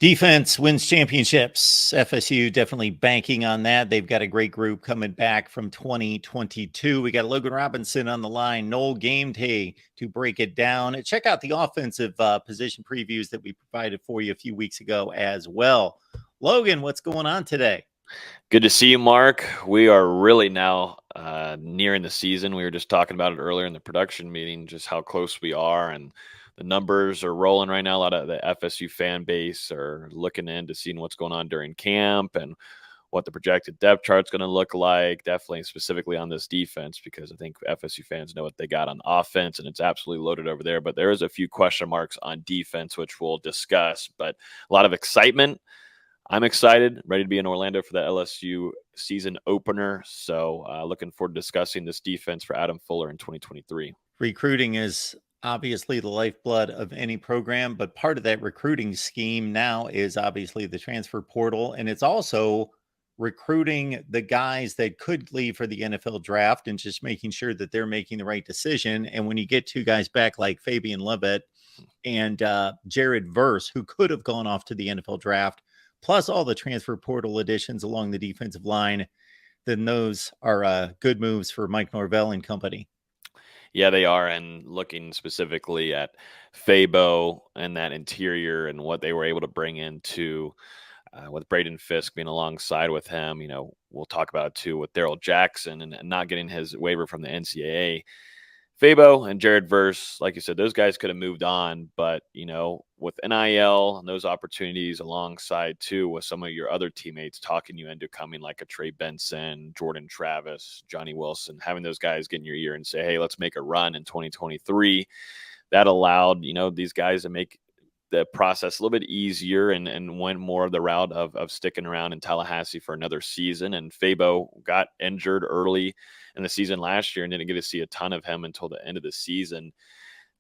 Defense wins championships. FSU definitely banking on that. They've got a great group coming back from 2022. We got Logan Robinson on the line, Noel Game Day to break it down. Check out the offensive position previews that we provided for you a few weeks ago as well. Logan, what's going on today? Good to see you, Mark. We are really now nearing the season. We were just talking about it earlier in the production meeting, just how close we are, and the numbers are rolling right now. A lot of the FSU fan base are looking into seeing what's going on during camp and what the projected depth chart's going to look like. Definitely, specifically on this defense, because I think FSU fans know what they got on offense, and it's absolutely loaded over there. But there is a few question marks on defense, which we'll discuss. But a lot of excitement. I'm excited, ready to be in Orlando for the LSU season opener. So looking forward to discussing this defense for Adam Fuller in 2023. Recruiting is obviously the lifeblood of any program, but part of that recruiting scheme now is obviously the transfer portal. And it's also recruiting the guys that could leave for the NFL draft and just making sure that they're making the right decision. And when you get two guys back like Fabian Levitt and Jared Verse, who could have gone off to the NFL draft, plus all the transfer portal additions along the defensive line, then those are good moves for Mike Norvell and company. Yeah, they are. And looking specifically at Fabo and that interior and what they were able to bring into with Braden Fisk being alongside with him, we'll talk about it too with Daryl Jackson and not getting his waiver from the NCAA. Fabo and Jared Verse, like you said, those guys could have moved on, but with NIL and those opportunities alongside too with some of your other teammates talking you into coming, like a Trey Benson, Jordan Travis, Johnny Wilson, having those guys get in your ear and say, hey, let's make a run in 2023. That allowed, these guys to make the process a little bit easier and went more of the route of sticking around in Tallahassee for another season. And Fabo got injured early in the season last year and didn't get to see a ton of him until the end of the season,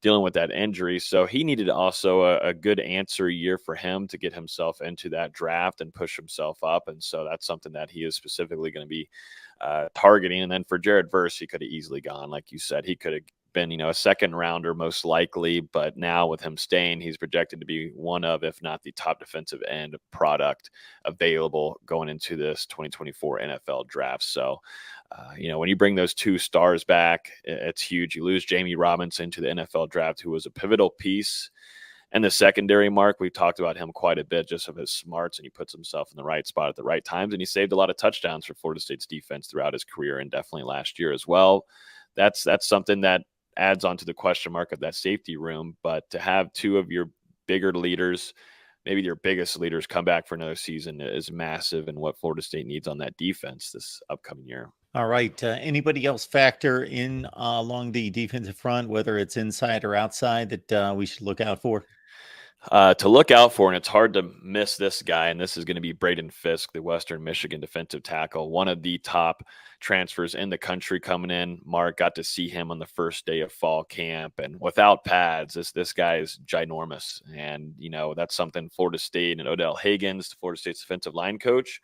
dealing with that injury. So he needed also a good answer year for him to get himself into that draft and push himself up. And so that's something that he is specifically going to be targeting. And then for Jared Verse, he could have easily gone, like you said, he could have been, a second rounder most likely, but now with him staying, he's projected to be one of, if not the top defensive end product available going into this 2024 NFL draft. So, when you bring those two stars back, it's huge. You lose Jamie Robinson to the NFL draft, who was a pivotal piece. And the secondary, Mark, we've talked about him quite a bit, just of his smarts, and he puts himself in the right spot at the right times, and he saved a lot of touchdowns for Florida State's defense throughout his career, and definitely last year as well. That's something that adds on to the question mark of that safety room. But to have two of your bigger leaders, maybe your biggest leaders, come back for another season is massive, and what Florida State needs on that defense this upcoming year. All right. Anybody else factor in along the defensive front, whether it's inside or outside, that we should look out for? To look out for, and it's hard to miss this guy, and this is going to be Braden Fisk, the Western Michigan defensive tackle, one of the top transfers in the country coming in. Mark got to see him on the first day of fall camp, and without pads, this guy is ginormous. And, that's something Florida State and Odell Higgins, Florida State's defensive line coach,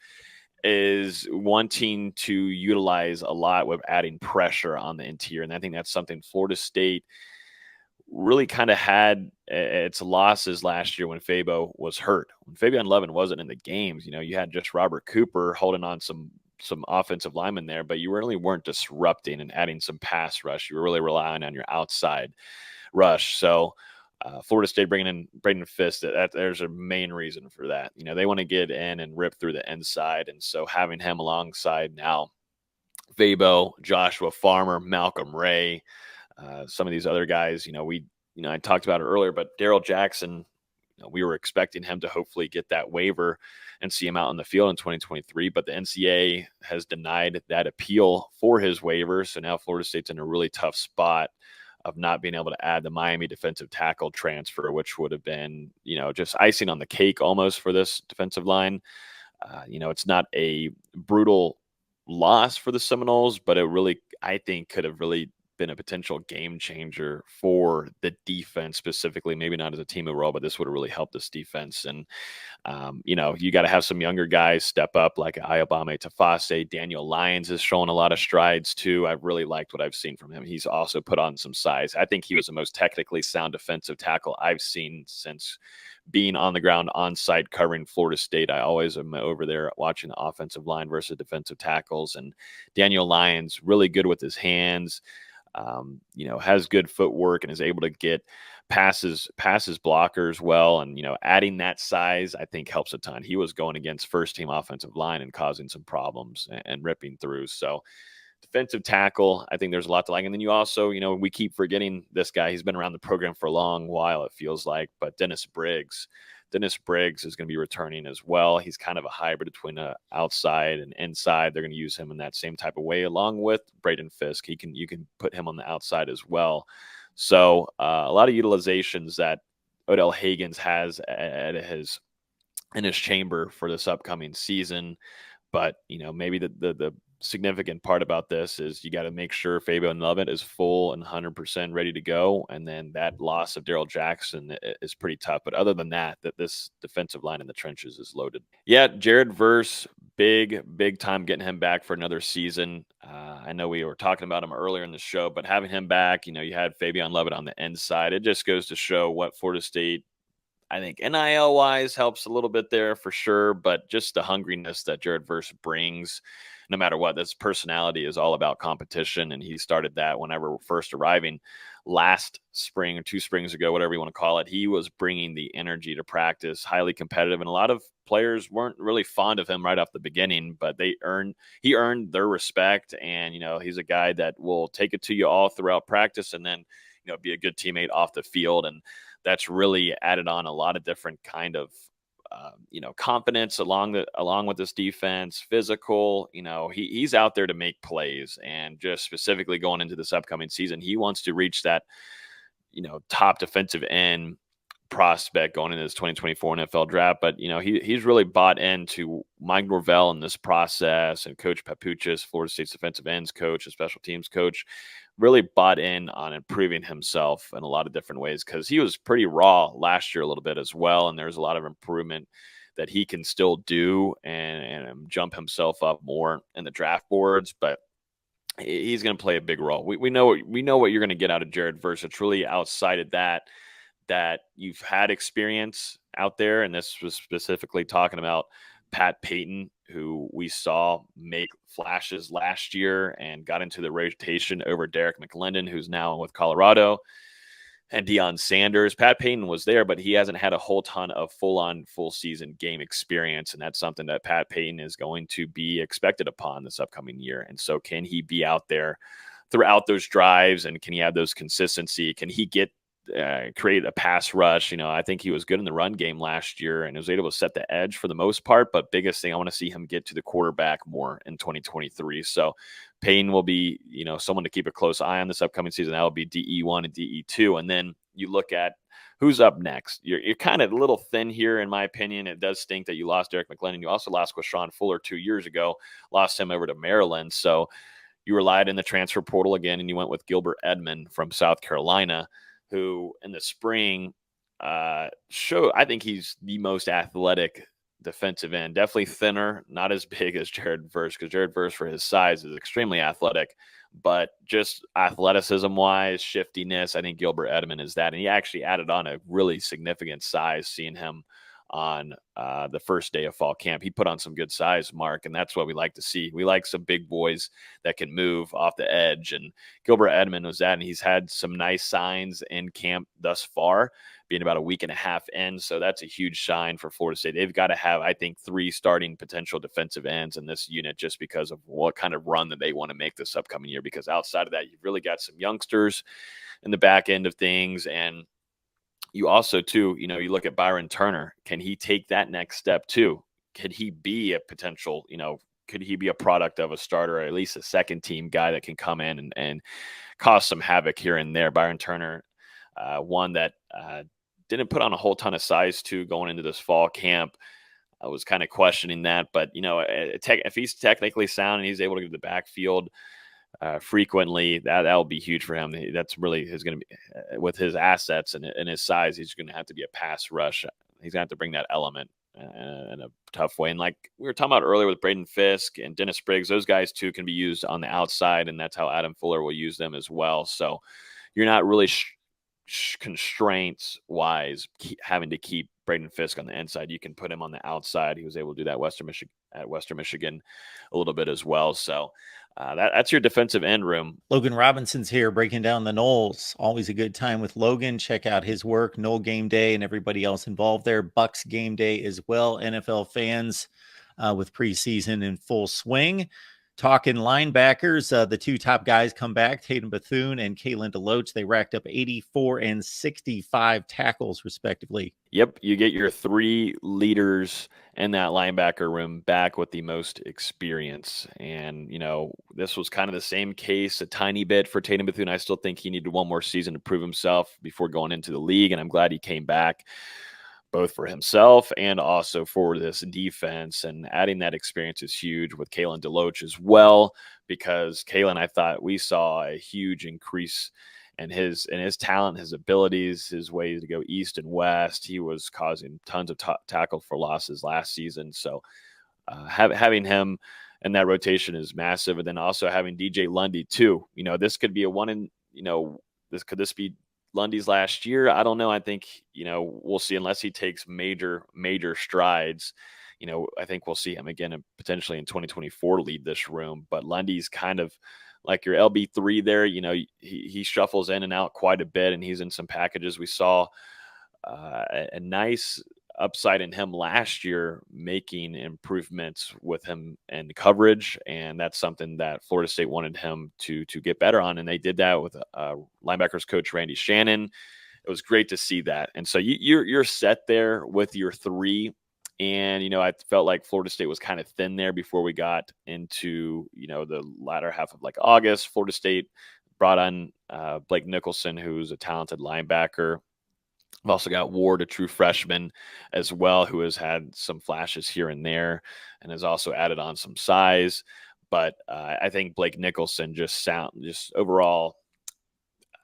is wanting to utilize a lot with adding pressure on the interior. And I think that's something Florida State really kind of had its losses last year when Fabo was hurt. When Fabian Levin wasn't in the games, you had just Robert Cooper holding on some offensive linemen there, but you really weren't disrupting and adding some pass rush. You were really relying on your outside rush. So Florida State bringing in Braden Fisk, there's a main reason for that. They want to get in and rip through the inside. And so having him alongside now, Fabo, Joshua Farmer, Malcolm Ray, some of these other guys, I talked about it earlier, but Daryl Jackson, we were expecting him to hopefully get that waiver and see him out in the field in 2023, but the NCAA has denied that appeal for his waiver. So now Florida State's in a really tough spot of not being able to add the Miami defensive tackle transfer, which would have been, just icing on the cake almost for this defensive line. It's not a brutal loss for the Seminoles, but it really, I think, could have really been a potential game changer for the defense specifically, maybe not as a team overall, but this would have really helped this defense. And you got to have some younger guys step up, like Ayobame Tafase. Daniel Lyons is showing a lot of strides too. I've really liked what I've seen from him. He's also put on some size. I think he was the most technically sound defensive tackle I've seen since being on the ground on site covering Florida State. I always am over there watching the offensive line versus defensive tackles. And Daniel Lyons, really good with his hands, has good footwork and is able to get passes blockers well. And, adding that size, I think helps a ton. He was going against first team offensive line and causing some problems and ripping through. So defensive tackle, I think there's a lot to like. And then you also, we keep forgetting this guy. He's been around the program for a long while, it feels like. But Dennis Briggs is going to be returning as well. He's kind of a hybrid between outside and inside. They're going to use him in that same type of way, along with Braden Fisk. You can put him on the outside as well. So a lot of utilizations that Odell Hagens has in his chamber for this upcoming season. But, maybe the significant part about this is you got to make sure Fabian Lovett is full and 100% ready to go. And then that loss of Daryl Jackson is pretty tough. But other than that this defensive line in the trenches is loaded. Yeah, Jared Verse, big time getting him back for another season. I know we were talking about him earlier in the show, but having him back, you had Fabian Lovett on the inside. It just goes to show what Florida State, I think NIL wise helps a little bit there for sure, but just the hungriness that Jared Verse brings, no matter what, this personality is all about competition. And he started that whenever first arriving last spring or 2 springs ago, whatever you want to call it. He was bringing the energy to practice, highly competitive. And a lot of players weren't really fond of him right off the beginning, but he earned their respect. And, he's a guy that will take it to you all throughout practice and then, be a good teammate off the field. And that's really added on a lot of different kind of, confidence along with this defense, physical. He's out there to make plays, and just specifically going into this upcoming season, he wants to reach that, top defensive end prospect going into this 2024 NFL draft. But, he's really bought into Mike Norvell in this process, and Coach Papuchis, Florida State's defensive ends coach and special teams coach, really bought in on improving himself in a lot of different ways, because he was pretty raw last year a little bit as well. And there's a lot of improvement that he can still do and jump himself up more in the draft boards. But he's going to play a big role. We know what you're going to get out of Jared Verse. It's really outside of that you've had experience out there. And this was specifically talking about Pat Payton, who we saw make flashes last year and got into the rotation over Derek McLendon, who's now with Colorado, and Deion Sanders. Pat Payton was there, but he hasn't had a whole ton of full season game experience. And that's something that Pat Payton is going to be expected upon this upcoming year. And so can he be out there throughout those drives, and can he have those consistency? Can he create a pass rush? I think he was good in the run game last year and was able to set the edge for the most part. But biggest thing, I want to see him get to the quarterback more in 2023. So Payne will be, someone to keep a close eye on this upcoming season. That will be DE1 and DE2. And then you look at who's up next. You're kind of a little thin here, in my opinion. It does stink that you lost Derek McLendon. You also lost Quashon Fuller 2 years ago, lost him over to Maryland. So you relied in the transfer portal again, and you went with Gilbert Edmond from South Carolina, who in the spring I think he's the most athletic defensive end. Definitely thinner, not as big as Jared Verse, because Jared Verse, for his size, is extremely athletic. But just athleticism-wise, shiftiness, I think Gilbert Edmond is that. And he actually added on a really significant size, seeing him on the first day of fall camp. He put on some good size, Mark, and that's what we like to see. We like some big boys that can move off the edge, and Gilbert Edmond was that, and he's had some nice signs in camp thus far, being about a week and a half in. So that's a huge shine for Florida State. They've got to have, I think, 3 starting potential defensive ends in this unit, just because of what kind of run that they want to make this upcoming year. Because outside of that, you've really got some youngsters in the back end of things. And you also, too, you look at Byron Turner. Can he take that next step, too? Could he be a potential, could he be a product of a starter, or at least a second team guy that can come in and cause some havoc here and there? Byron Turner, one that didn't put on a whole ton of size, too, going into this fall camp. I was kind of questioning that. But, if he's technically sound and he's able to get to the backfield, frequently, that'll be huge for him. That's really is going to be with his assets and his size. He's going to have to be a pass rush. He's going to have to bring that element in a tough way. And like we were talking about earlier with Braden Fisk and Dennis Briggs, those guys too can be used on the outside, and that's how Adam Fuller will use them as well. So you're not really constraints wise having to keep Braden Fisk on the inside. You can put him on the outside. He was able to do that at Western Michigan a little bit as well. So that's your defensive end room. Logan Robinson's here breaking down the Noles. Always a good time with Logan. Check out his work, Nole Game Day, and everybody else involved there. Bucks Game Day as well. NFL fans with preseason in full swing. Talking linebackers, the two top guys come back, Tatum Bethune and Kalen DeLoach. They racked up 84 and 65 tackles, respectively. Yep, you get your three leaders in that linebacker room back with the most experience. And, this was kind of the same case a tiny bit for Tatum Bethune. I still think he needed one more season to prove himself before going into the league, and I'm glad he came back, both for himself and also for this defense. And adding that experience is huge with Kalen DeLoach as well, because Kalen, I thought we saw a huge increase in his talent, his abilities, his ways to go east and west. He was causing tons of tackle for losses last season. So having him in that rotation is massive. And then also having DJ Lundy too. This could be a one in, could this be Lundy's last year? I don't know. I think, we'll see, unless he takes major strides. I think we'll see him again and potentially in 2024 lead this room. But Lundy's kind of like your LB3 there. He shuffles in and out quite a bit, and he's in some packages. We saw a nice upside in him last year, making improvements with him and coverage, and that's something that Florida State wanted him to get better on, and they did that with linebackers coach Randy Shannon. It was great to see that, and so you're set there with your three. And, I felt like Florida State was kind of thin there before we got into, the latter half of like August. Florida State brought on Blake Nicholson, who's a talented linebacker. We've also got Ward, a true freshman as well, who has had some flashes here and there and has also added on some size. But I think Blake Nicholson just overall,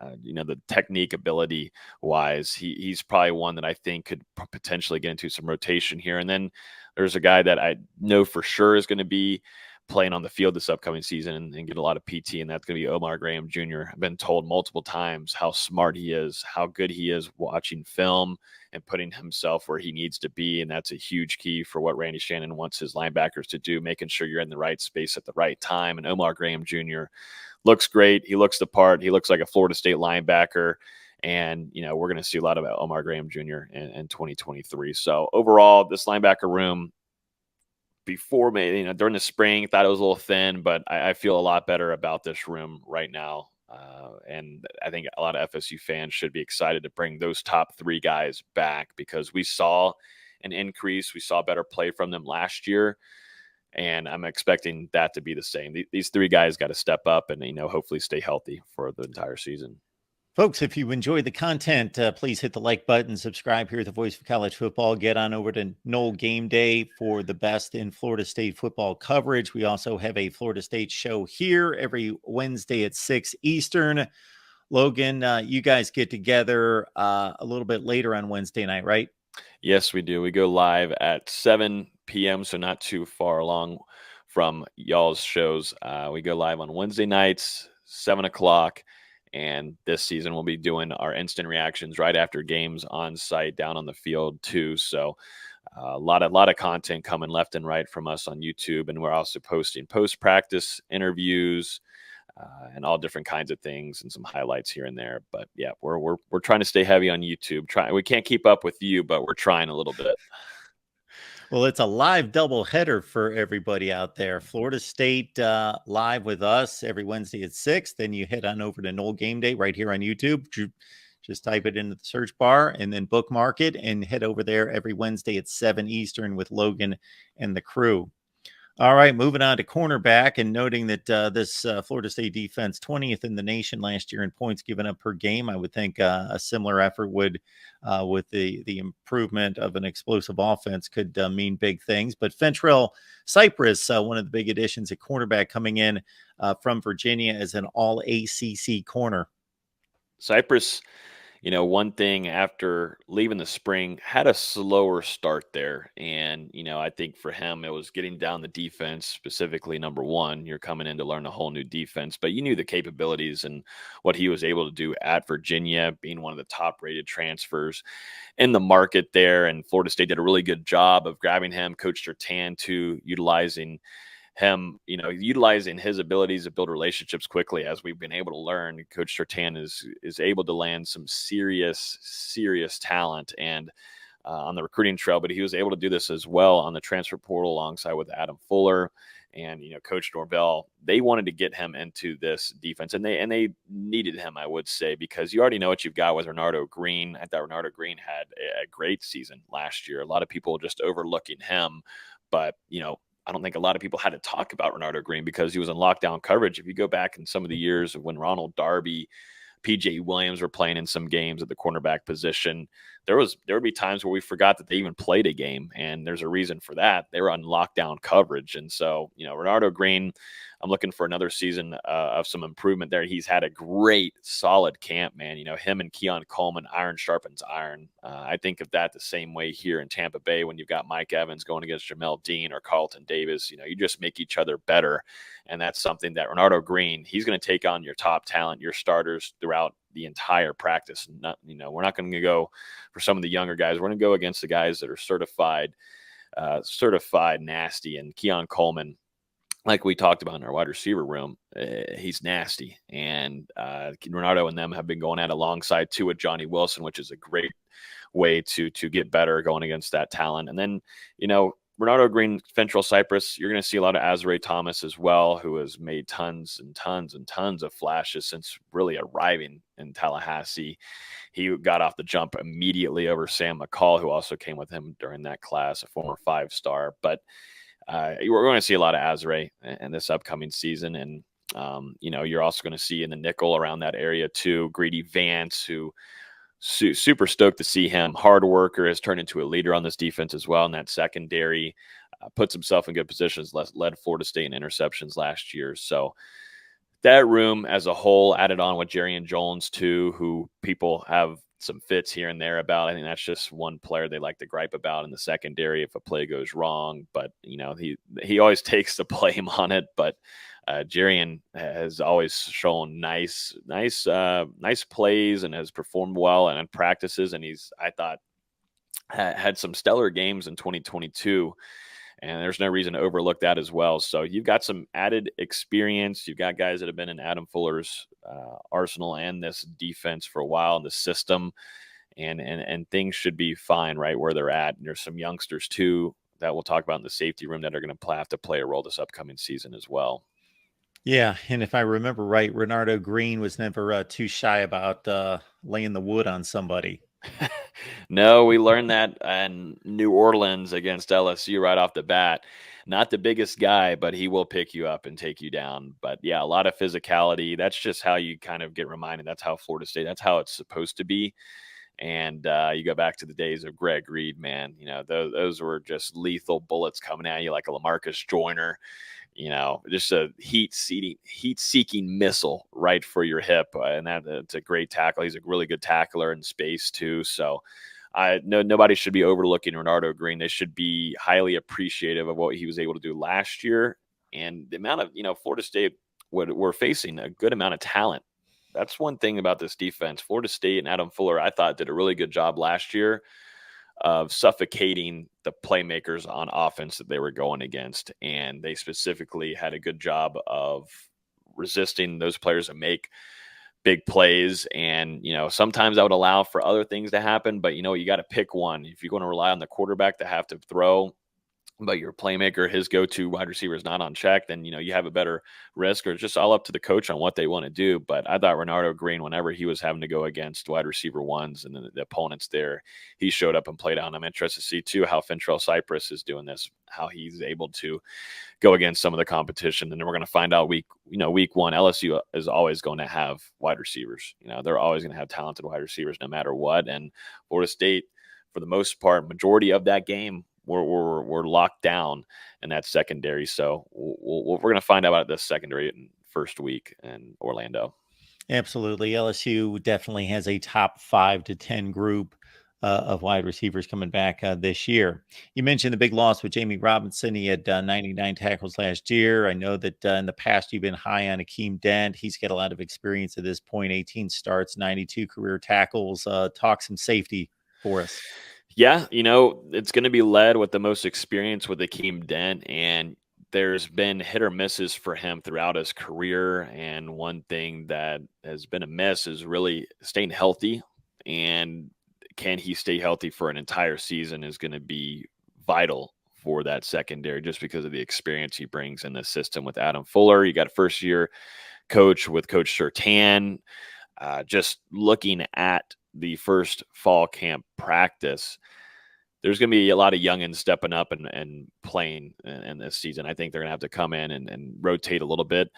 the technique ability wise, he's probably one that I think could potentially get into some rotation here. And then there's a guy that I know for sure is going to be playing on the field this upcoming season and get a lot of PT, and that's going to be Omar Graham Jr. I've been told multiple times how smart he is, how good he is watching film and putting himself where he needs to be. And that's a huge key for what Randy Shannon wants his linebackers to do, making sure you're in the right space at the right time. And Omar Graham Jr. looks great. He looks the part. He looks like a Florida State linebacker. And, we're going to see a lot of Omar Graham Jr. in 2023. So overall, this linebacker room before me, during the spring, thought it was a little thin, but I feel a lot better about this room right now. And I think a lot of FSU fans should be excited to bring those top three guys back, because we saw an increase. We saw better play from them last year. And I'm expecting that to be the same. These three guys got to step up and, hopefully stay healthy for the entire season. Folks, if you enjoyed the content, please hit the like button, subscribe here at the Voice of College Football. Get on over to Nole Game Day for the best in Florida State football coverage. We also have a Florida State show here every Wednesday at 6 Eastern. Logan, you guys get together a little bit later on Wednesday night, right? Yes, we do. We go live at 7 p.m., so not too far along from y'all's shows. We go live on Wednesday nights, 7 o'clock. And this season, we'll be doing our instant reactions right after games on site down on the field too. So a lot of content coming left and right from us on YouTube. And we're also posting post-practice interviews and all different kinds of things and some highlights here and there. But yeah, we're trying to stay heavy on YouTube. We can't keep up with you, but we're trying a little bit. Well, it's a live doubleheader for everybody out there. Florida State live with us every Wednesday at 6. Then you head on over to Nole Game Day right here on YouTube. Just type it into the search bar and then bookmark it and head over there every Wednesday at 7 Eastern with Logan and the crew. All right, moving on to cornerback and noting that this Florida State defense 20th in the nation last year in points given up per game. I would think a similar effort would, with the improvement of an explosive offense, could mean big things. But Fentrell Cypress, one of the big additions at cornerback, coming in from Virginia as an All ACC corner. Cypress, one thing after leaving the spring, had a slower start there. And, I think for him, it was getting down the defense, specifically number one. You're coming in to learn a whole new defense, but you knew the capabilities and what he was able to do at Virginia, being one of the top rated transfers in the market there. And Florida State did a really good job of grabbing him, Coach Tertan, to utilizing him, utilizing his abilities to build relationships quickly, as we've been able to learn. Coach Sertan is able to land some serious talent and on the recruiting trail, but he was able to do this as well on the transfer portal alongside with Adam Fuller and Coach Norvell. They wanted to get him into this defense, and they needed him, I would say, because you already know what you've got with Renardo Green. I thought Renardo Green had a great season last year. A lot of people just overlooking him, but I don't think a lot of people had to talk about Renardo Green because he was in lockdown coverage. If you go back in some of the years when Ronald Darby, PJ Williams were playing in some games at the cornerback position, there would be times where we forgot that they even played a game, and there's a reason for that. They were on lockdown coverage. And so, Renardo Green, I'm looking for another season of some improvement there. He's had a great, solid camp, man. Him and Keon Coleman, iron sharpens iron. I think of that the same way here in Tampa Bay when you've got Mike Evans going against Jamel Dean or Carlton Davis. You just make each other better. And that's something that Renardo Green, he's going to take on your top talent, your starters throughout the entire practice. We're not going to go for some of the younger guys. We're going to go against the guys that are certified nasty. And Keon Coleman, like we talked about in our wide receiver room, he's nasty. And Renardo and them have been going at alongside too with Johnny Wilson, which is a great way to get better going against that talent. And then, Renardo Green, Fentrell Cypress, you're going to see a lot of Azrae Thomas as well, who has made tons and tons and tons of flashes since really arriving in Tallahassee. He got off the jump immediately over Sam McCall, who also came with him during that class, a former 5-star. But we're going to see a lot of Azrae in this upcoming season. And, you're also going to see in the nickel around that area too, Greedy Vance, who super stoked to see him. Hard worker, has turned into a leader on this defense as well in that secondary. Puts himself in good positions, led Florida State in interceptions last year. So that room as a whole, added on with Jarian Jones too, who people have some fits here and there about. I think that's just one player they like to gripe about in the secondary if a play goes wrong. But he always takes the blame on it. But Jarian has always shown nice plays and has performed well and in practices. And I thought, had some stellar games in 2022. And there's no reason to overlook that as well. So you've got some added experience. You've got guys that have been in Adam Fuller's arsenal and this defense for a while in the system. And things should be fine right where they're at. And there's some youngsters too that we'll talk about in the safety room that are going to have to play a role this upcoming season as well. Yeah, and if I remember right, Renardo Green was never too shy about laying the wood on somebody. No, we learned that in New Orleans against LSU right off the bat. Not the biggest guy, but he will pick you up and take you down. But yeah, a lot of physicality. That's just how you kind of get reminded. That's how Florida State, that's how it's supposed to be. And you go back to the days of Greg Reed, man. Those were just lethal bullets coming at you like a LaMarcus Joyner. Just a heat-seeking missile right for your hip. And that's a great tackle. He's a really good tackler in space too. So nobody should be overlooking Renardo Green. They should be highly appreciative of what he was able to do last year. And the amount of, Florida State, we're facing a good amount of talent. That's one thing about this defense. Florida State and Adam Fuller, I thought, did a really good job last year of suffocating the playmakers on offense that they were going against. And they specifically had a good job of resisting those players that make big plays. And, sometimes I would allow for other things to happen, but you got to pick one. If you're going to rely on the quarterback to have to throw, but your playmaker, his go-to wide receiver is not on check, then you have a better risk, or it's just all up to the coach on what they want to do. But I thought Renardo Green, whenever he was having to go against wide receiver ones and the opponents there, he showed up and played on. I'm interested to see too how Fintrell Cypress is doing this, how he's able to go against some of the competition. And then we're going to find out week one, LSU is always going to have wide receivers. They're always going to have talented wide receivers no matter what. And Florida State, for the most part, majority of that game, we're locked down in that secondary. So we're going to find out about this secondary in first week in Orlando. Absolutely. LSU definitely has a top 5 to 10 group of wide receivers coming back this year. You mentioned the big loss with Jamie Robinson. He had 99 tackles last year. I know that in the past you've been high on Akeem Dent. He's got a lot of experience at this point, 18 starts, 92 career tackles. Talk some safety for us. Yeah, it's going to be led with the most experience with Akeem Dent, and there's been hit or misses for him throughout his career. And one thing that has been a miss is really staying healthy. And can he stay healthy for an entire season is going to be vital for that secondary, just because of the experience he brings in the system with Adam Fuller. You got a first year coach with Coach Surtain. Just looking at the first fall camp practice, there's going to be a lot of youngins stepping up and playing in this season. I think they're going to have to come in and rotate a little bit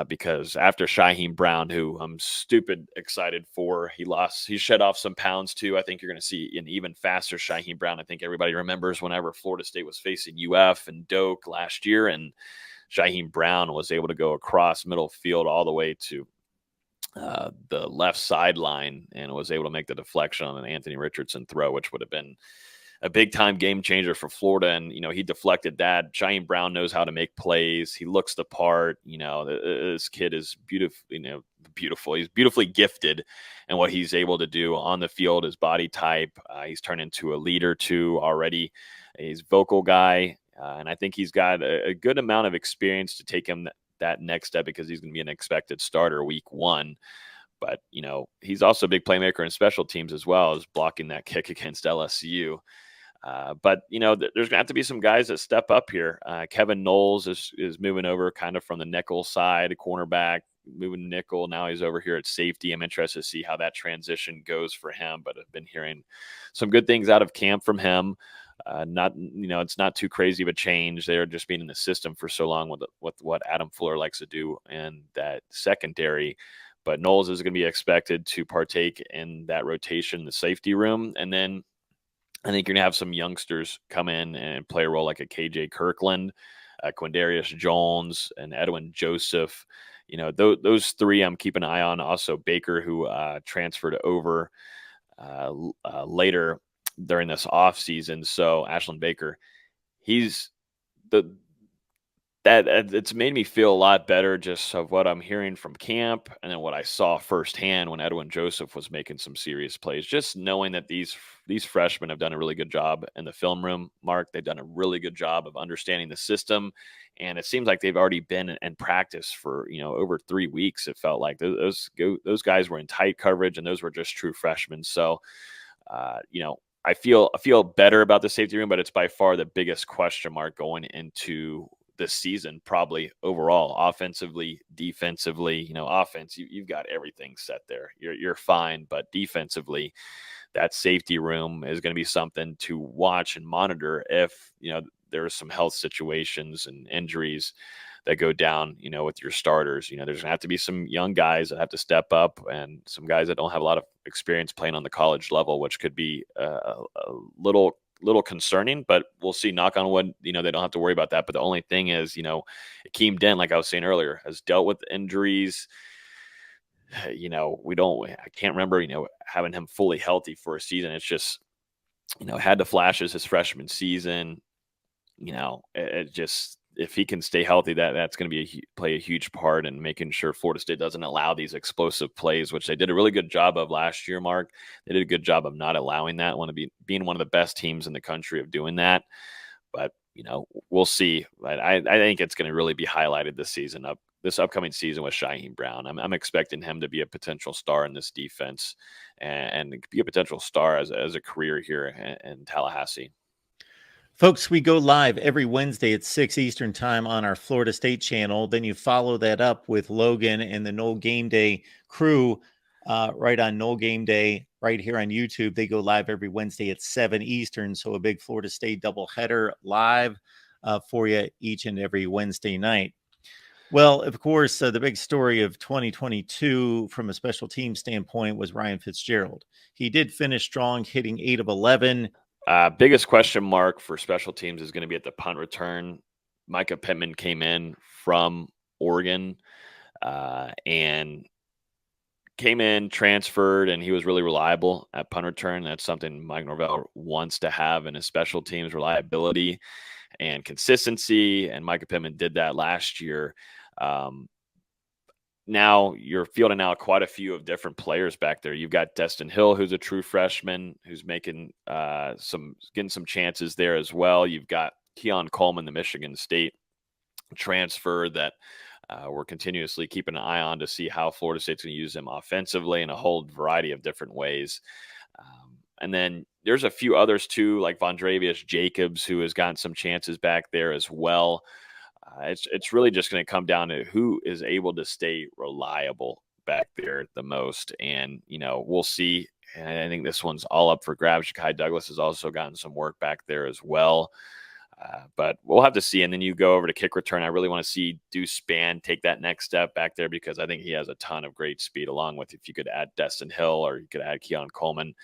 because after Shaheem Brown, who I'm stupid excited for, he shed off some pounds too. I think you're going to see an even faster Shaheem Brown. I think everybody remembers whenever Florida State was facing UF and Doak last year, and Shaheem Brown was able to go across middle field all the way to the left sideline and was able to make the deflection on an Anthony Richardson throw, which would have been a big time game changer for Florida. And, he deflected that. Shaheem Brown knows how to make plays. He looks the part. This kid is beautiful. He's beautifully gifted in what he's able to do on the field, his body type. He's turned into a leader too already. He's a vocal guy. And I think he's got a good amount of experience to take him that next step, because he's going to be an expected starter week one. But, he's also a big playmaker in special teams as well as blocking that kick against LSU. But, there's going to have to be some guys that step up here. Kevin Knowles is moving over kind of from the nickel side, cornerback, moving nickel. Now he's over here at safety. I'm interested to see how that transition goes for him, but I've been hearing some good things out of camp from him. It's not too crazy of a change. They're just being in the system for so long with what Adam Fuller likes to do in that secondary. But Knowles is going to be expected to partake in that rotation in the safety room. And then I think you're going to have some youngsters come in and play a role like a KJ Kirkland, Quindarius Jones, and Edwin Joseph. Those three I'm keeping an eye on. Also Baker, who transferred over later during this offseason. So Ashland Baker, he's it's made me feel a lot better just of what I'm hearing from camp, and then what I saw firsthand when Edwin Joseph was making some serious plays. Just knowing that these freshmen have done a really good job in the film room, Mark. They've done a really good job of understanding the system, and it seems like they've already been in practice for over 3 weeks. It felt like those guys were in tight coverage, and those were just true freshmen. So, I feel better about the safety room, but it's by far the biggest question mark going into this season, probably overall, offensively, defensively. Offense, you've got everything set there. You're fine, but defensively, that safety room is going to be something to watch and monitor if there are some health situations and injuries that go down, with your starters. There's going to have to be some young guys that have to step up, and some guys that don't have a lot of experience playing on the college level, which could be a little concerning, but we'll see. Knock on wood, they don't have to worry about that. But the only thing is, Akeem Dent, like I was saying earlier, has dealt with injuries. I can't remember, having him fully healthy for a season. It's just, had the flashes his freshman season. It just, if he can stay healthy, that's going to play a huge part in making sure Florida State doesn't allow these explosive plays, which they did a really good job of last year, Mark. They did a good job of not allowing that. Being one of the best teams in the country of doing that. But, we'll see. But I think it's going to really be highlighted this upcoming season with Shaheem Brown. I'm expecting him to be a potential star in this defense and be a potential star as a career here in Tallahassee. Folks, we go live every Wednesday at 6 Eastern Time on our Florida State channel. Then you follow that up with Logan and the Knoll Game Day crew right on Knoll Game Day right here on YouTube. They go live every Wednesday at 7 Eastern. So a big Florida State doubleheader live for you each and every Wednesday night. Well, of course, the big story of 2022 from a special team standpoint was Ryan Fitzgerald. He did finish strong, hitting 8 of 11. Biggest question mark for special teams is going to be at the punt return. Micah Pittman came in from Oregon and came in, transferred, and he was really reliable at punt return. That's something Mike Norvell wants to have in his special teams: reliability and consistency. And Micah Pittman did that last year. Now you're fielding out quite a few of different players back there. You've got Destin Hill, who's a true freshman, who's making getting some chances there as well. You've got Keon Coleman, the Michigan State transfer that we're continuously keeping an eye on to see how Florida State's going to use him offensively in a whole variety of different ways. And then there's a few others too, like Vondravius Jacobs, who has gotten some chances back there as well. It's really just going to come down to who is able to stay reliable back there the most. And, we'll see. And I think this one's all up for grabs. Ja'Kai Douglas has also gotten some work back there as well. But we'll have to see. And then you go over to kick return. I really want to see Deuce Spann take that next step back there because I think he has a ton of great speed, along with if you could add Destin Hill or you could add Keon Coleman.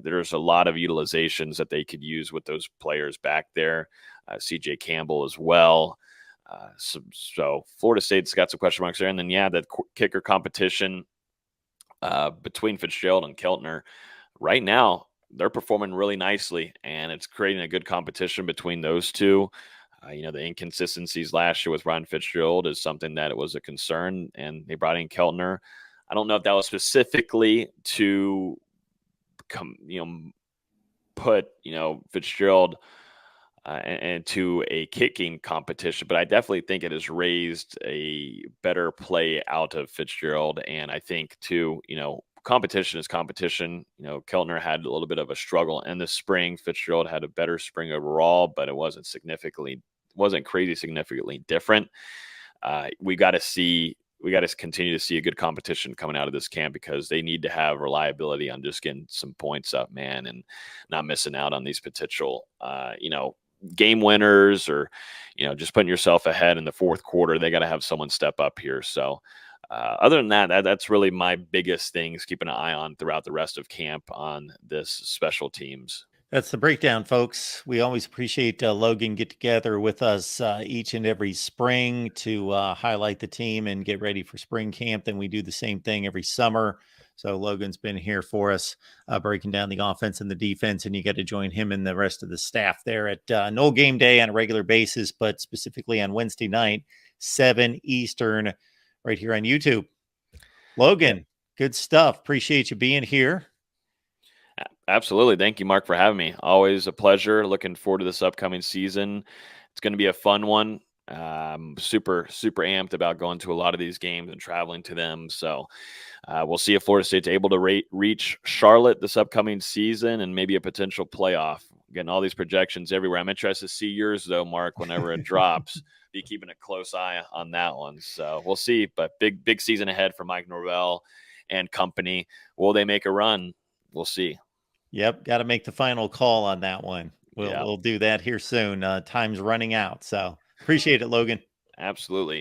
There's a lot of utilizations that they could use with those players back there. CJ Campbell as well. So Florida State's got some question marks there. And then, the kicker competition between Fitzgerald and Keltner right now, they're performing really nicely, and it's creating a good competition between those two. The inconsistencies last year with Ryan Fitzgerald is something that it was a concern, and they brought in Keltner. I don't know if that was specifically to put, Fitzgerald into a kicking competition, but I definitely think it has raised a better play out of Fitzgerald. And I think too, competition is competition. Keltner had a little bit of a struggle in the spring. Fitzgerald had a better spring overall, but it wasn't crazy significantly different. We got to continue to see a good competition coming out of this camp because they need to have reliability on just getting some points up, man, and not missing out on these potential, game winners or, just putting yourself ahead in the fourth quarter. They got to have someone step up here. So other than that's really my biggest things, keeping an eye on throughout the rest of camp on this special teams. That's the breakdown, folks. We always appreciate Logan get together with us each and every spring to highlight the team and get ready for spring camp. Then we do the same thing every summer. So Logan's been here for us, breaking down the offense and the defense, and you got to join him and the rest of the staff there at Knoll Game Day on a regular basis, but specifically on Wednesday night, 7 Eastern, right here on YouTube. Logan, good stuff. Appreciate you being here. Absolutely. Thank you, Mark, for having me. Always a pleasure. Looking forward to this upcoming season. It's going to be a fun one. Super amped about going to a lot of these games and traveling to them. So we'll see if Florida State's able to reach Charlotte this upcoming season and maybe a potential playoff. Getting all these projections everywhere. I'm interested to see yours, though, Mark, whenever it drops. Be keeping a close eye on that one. So we'll see. But big season ahead for Mike Norvell and company. Will they make a run? We'll see. Yep, got to make the final call on that one. We'll do that here soon. Time's running out. So appreciate it, Logan. Absolutely.